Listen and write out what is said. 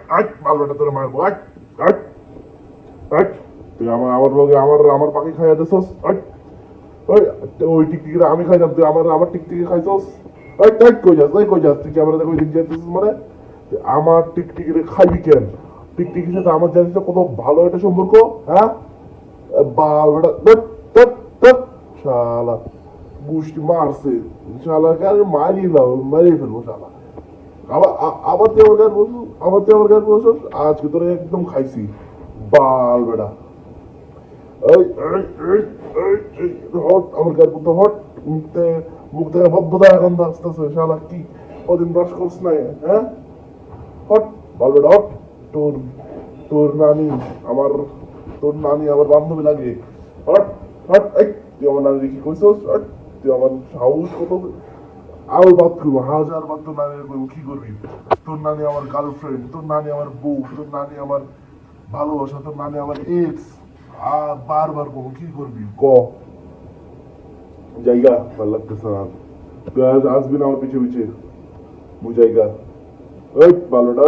আট মালটা তোর মারবো আট আট আট তুই আমার লগে আমার পাখি খাইয়া দিছস আট ওই ওই টিকটিকিটা আমি খাইতাম তুই আমার টিকটিকি খাইছস ওই তাই কই যাস তুই ক্যামেরা দেখে ওই দিক যাইতেছিস মানে আমার টিকটিকিরে খাইবি কেন টিকটিকির সাথে আমার জানিস না কত ভালো একটা সম্পর্ক হ্যাঁ বাল বেটা ধুৎ, ধুৎ, ধুৎ, শালা গুষ্টি মারছে শালাকে আর মারিয়ে ফেলবো শালা আবার তুই আমার গায়ে বসুস আবার তুই আমার গায়ে বসুস আজকে তোরা একদম খাইছি বাল বেটা এই এই এই এই এই হট আমার গায়ের মধ্যে হট মুখ থেকে বদ্ধতা এখন আসতেছে শালা কি ওদিন ব্রাশ করছ না হ্যাঁ হট বাল বেটা হট তোর তোর নানি আমার তোর নানি আমার বান্ধবী লাগে হট হট এই তুই আমার নানি কি কইছস হট তুই আমার সাহস কত আরো বাদ করবো হাজার বার তোর নানি করবো কি করবি তোর নানি আমার গার্লফ্রেন্ড তোর নানি আমার বউ তোর নানি আমার ভালোবাসা তোর নানি আমার এক্স আর বারবার করবো কি করবি ক জায়গা ভালো লাগতেছে না তুই আজ আসবি না আমার পিছে পিছে মুই জায়গা ওই ভালোটা